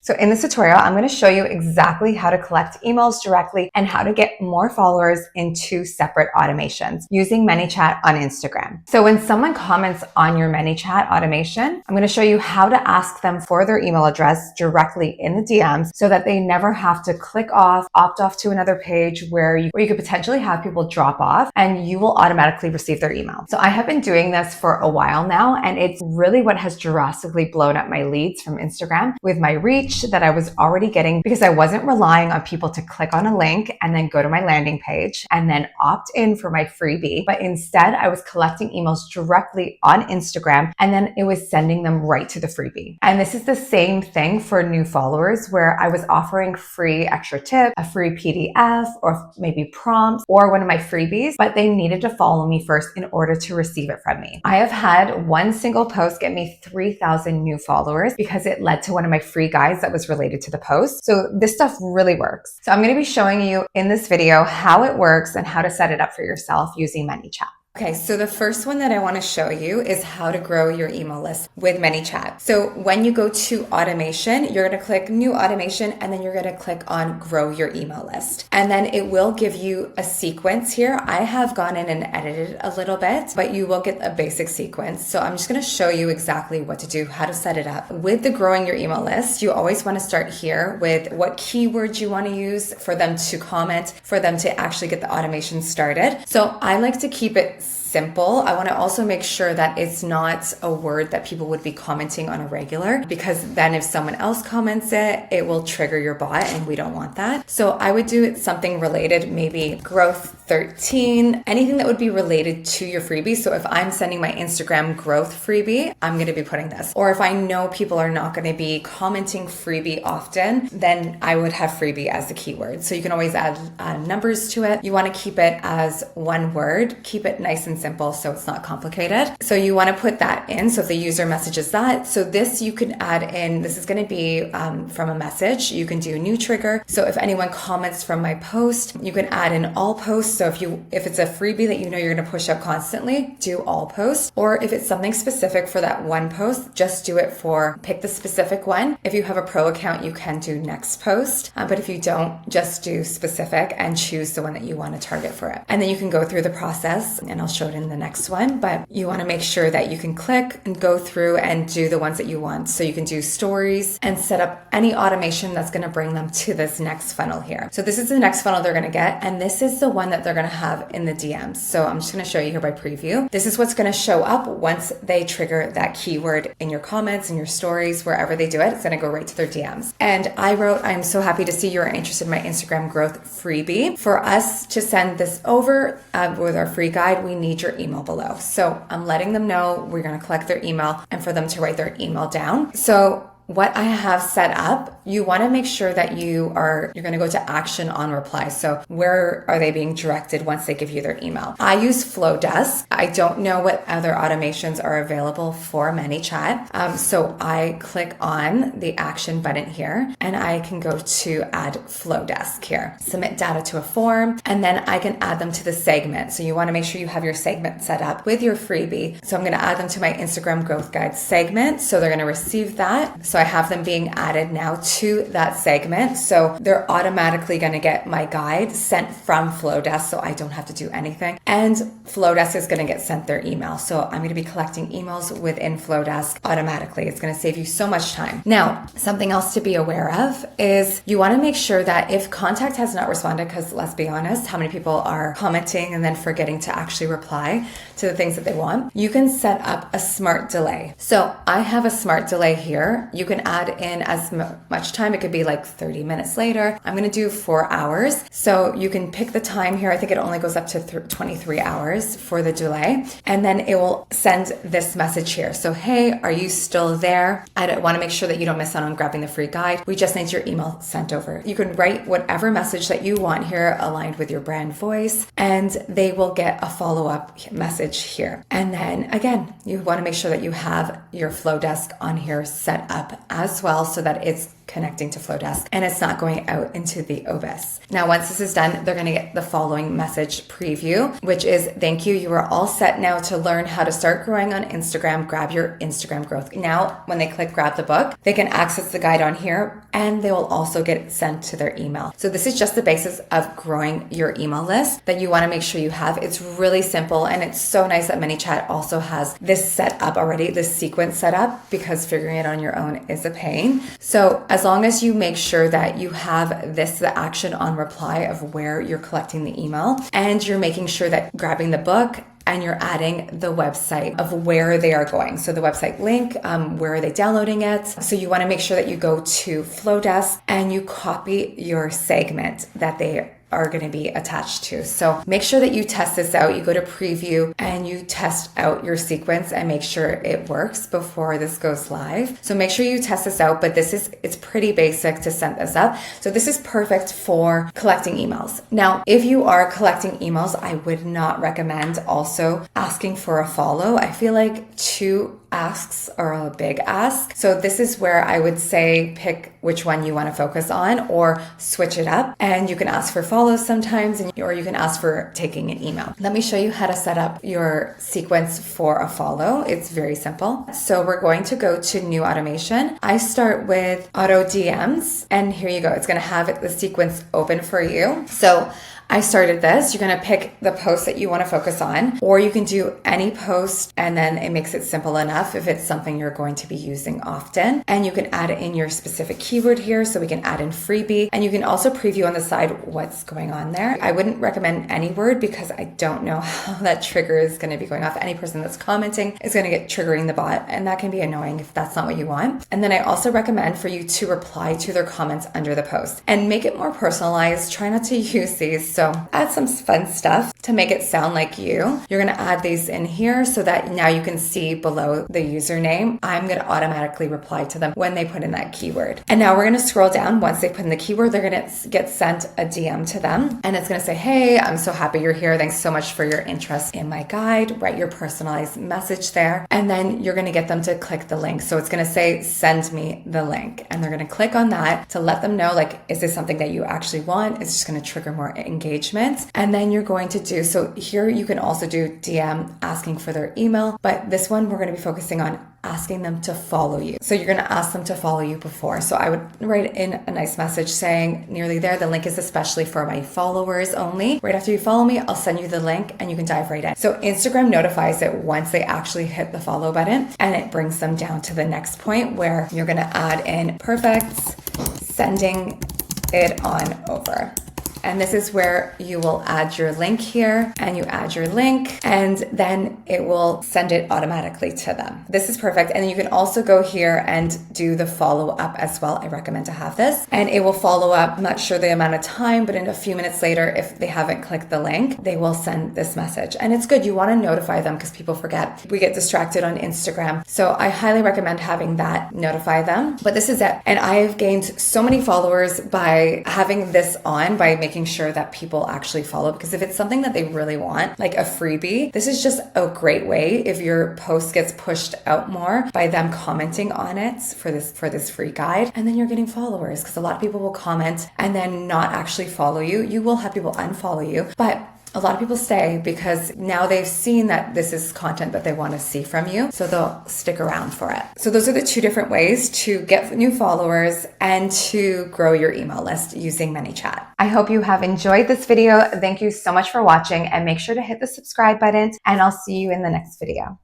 So in this tutorial, I'm going to show you exactly how to collect emails directly and how to get more followers in 2 separate automations using Manychat on Instagram. So when someone comments on your Manychat automation, I'm going to show you how to ask them for their email address directly in the DMs so that they never have to click off, opt off to another page where you could potentially have people drop off and you will automatically receive their email. So I have been doing this for a while now, and it's really what has drastically blown up my leads from Instagram with my reach that I was already getting because I wasn't relying on people to click on a link and then go to my landing page and then opt in for my freebie. But instead, I was collecting emails directly on Instagram and then it was sending them right to the freebie. And this is the same thing for new followers where I was offering free extra tip, a free PDF, or maybe prompts or one of my freebies, but they needed to follow me first in order to receive it from me. I have had one single post get me 3,000 new followers because it led to one of my free guides that was related to the post. So this stuff really works. So I'm going to be showing you in this video how it works and how to set it up for yourself using Manychat. Okay, so the first one that I want to show you is how to grow your email list with Manychat. So when you go to automation, you're going to click new automation and then you're going to click on grow your email list. And then it will give you a sequence here. I have gone in and edited a little bit, but you will get a basic sequence. So I'm just going to show you exactly what to do, how to set it up. With the growing your email list, you always want to start here with what keywords you want to use for them to comment, for them to actually get the automation started. So I like to keep it simple. I want to also make sure that it's not a word that people would be commenting on a regular, because then if someone else comments it, it will trigger your bot and we don't want that. So I would do something related, maybe growth 13, anything that would be related to your freebie. So if I'm sending my Instagram growth freebie, I'm going to be putting this. Or if I know people are not going to be commenting freebie often, then I would have freebie as the keyword. So you can always add numbers to it. You want to keep it as one word, keep it nice and simple so it's not complicated. So you want to put that in. So if the user messages that, so this you can add in, this is going to be from a message. You can do new trigger. So if anyone comments from my post, you can add in all posts. So if it's a freebie that you know you're going to push up constantly, do all posts. Or if it's something specific for that one post, just do it pick the specific one. If you have a pro account, you can do next post. But if you don't, just do specific and choose the one that you want to target for it. And then you can go through the process and I'll show it in the next one, but you want to make sure that you can click and go through and do the ones that you want. So you can do stories and set up any automation that's going to bring them to this next funnel here. So this is the next funnel they're going to get, and this is the one that they're going to have in the DMs. So I'm just going to show you here by preview. This is what's going to show up once they trigger that keyword in your comments and your stories, wherever they do it. It's going to go right to their DMs. And I wrote, I'm so happy to see you're interested in my Instagram growth freebie. For us to send this over with our free guide, we need your email below. So I'm letting them know we're going to collect their email and for them to write their email down. So what I have set up, you want to make sure that you're going to go to action on reply. So where are they being directed once they give you their email? I use Flowdesk. I don't know what other automations are available for Manychat. So I click on the action button here and I can go to add Flowdesk here, submit data to a form, and then I can add them to the segment. So you want to make sure you have your segment set up with your freebie. So I'm going to add them to my Instagram growth guide segment. So they're going to receive that. So I have them being added now to that segment. So they're automatically going to get my guide sent from Flowdesk, so I don't have to do anything. And Flowdesk is going to get sent their email. So I'm going to be collecting emails within Flowdesk automatically. It's going to save you so much time. Now, something else to be aware of is you want to make sure that if contact has not responded, because let's be honest, how many people are commenting and then forgetting to actually reply to the things that they want, you can set up a smart delay. So I have a smart delay here. You can add in as much time. It could be like 30 minutes later. I'm going to do 4 hours. So you can pick the time here. I think it only goes up to 23 hours for the delay. And then it will send this message here. So, hey, are you still there? I want to make sure that you don't miss out on grabbing the free guide. We just need your email sent over. You can write whatever message that you want here aligned with your brand voice, and they will get a follow-up message here. And then again, you want to make sure that you have your Flowdesk on here set up as well so that it's connecting to Flowdesk, and it's not going out into the obis. Now, once this is done, they're going to get the following message preview, which is, thank you. You are all set now to learn how to start growing on Instagram. Grab your Instagram growth. Now, when they click grab the book, they can access the guide on here, and they will also get sent to their email. So this is just the basis of growing your email list that you want to make sure you have. It's really simple, and it's so nice that Manychat also has this set up already, this sequence set up, because figuring it on your own is a pain. So as long as you make sure that you have the action on reply of where you're collecting the email, and you're making sure that grabbing the book, and you're adding the website of where they are going. So the website link, where are they downloading it? So you want to make sure that you go to Flowdesk and you copy your segment that they are going to be attached to. So make sure that you test this out. You go to preview and you test out your sequence and make sure it works before this goes live. So make sure you test this out, but it's pretty basic to set this up. So this is perfect for collecting emails. Now, if you are collecting emails, I would not recommend also asking for a follow. I feel like 2 asks are a big ask. So this is where I would say pick which one you want to focus on, or switch it up. And you can ask for follows sometimes, or you can ask for taking an email. Let me show you how to set up your sequence for a follow. It's very simple. So we're going to go to new automation. I start with auto DMs, and here you go. It's going to have the sequence open for you. So I started this. You're going to pick the post that you want to focus on, or you can do any post, and then it makes it simple enough if it's something you're going to be using often. And you can add in your specific keyword here. So we can add in freebie, and you can also preview on the side what's going on there. I wouldn't recommend any word because I don't know how that trigger is going to be going off. Any person that's commenting is going to get triggering the bot, and that can be annoying if that's not what you want. And then I also recommend for you to reply to their comments under the post and make it more personalized. Try not to use these. So add some fun stuff to make it sound like you. You're going to add these in here so that now you can see below the username. I'm going to automatically reply to them when they put in that keyword. And now we're going to scroll down. Once they put in the keyword, they're going to get sent a DM to them. And it's going to say, hey, I'm so happy you're here. Thanks so much for your interest in my guide. Write your personalized message there. And then you're going to get them to click the link. So it's going to say, send me the link. And they're going to click on that to let them know, like, is this something that you actually want? It's just going to trigger more engagement. And then you're going to do, so here you can also do DM asking for their email, but this one we're going to be focusing on asking them to follow you. So you're going to ask them to follow you before. So I would write in a nice message saying, nearly there, the link is especially for my followers only. Right after you follow me, I'll send you the link and you can dive right in. So Instagram notifies it once they actually hit the follow button, and it brings them down to the next point where you're going to add in perfect, sending it on over. And this is where you will add your link here, and you add your link, and then it will send it automatically to them. This is perfect. And then you can also go here and do the follow up as well. I recommend to have this, and it will follow up. I'm not sure the amount of time, but in a few minutes later, if they haven't clicked the link, they will send this message. And it's good. You want to notify them because people forget. We get distracted on Instagram. So I highly recommend having that notify them. But this is it. And I've gained so many followers by having this on, by making sure that people actually follow, because if it's something that they really want, like a freebie, this is just a great way if your post gets pushed out more by them commenting on it for this free guide, and then you're getting followers, because a lot of people will comment and then not actually follow you. You will have people unfollow you, but a lot of people stay because now they've seen that this is content that they want to see from you, so they'll stick around for it. So those are the 2 different ways to get new followers and to grow your email list using Manychat. I hope you have enjoyed this video. Thank you so much for watching, and make sure to hit the subscribe button, and I'll see you in the next video.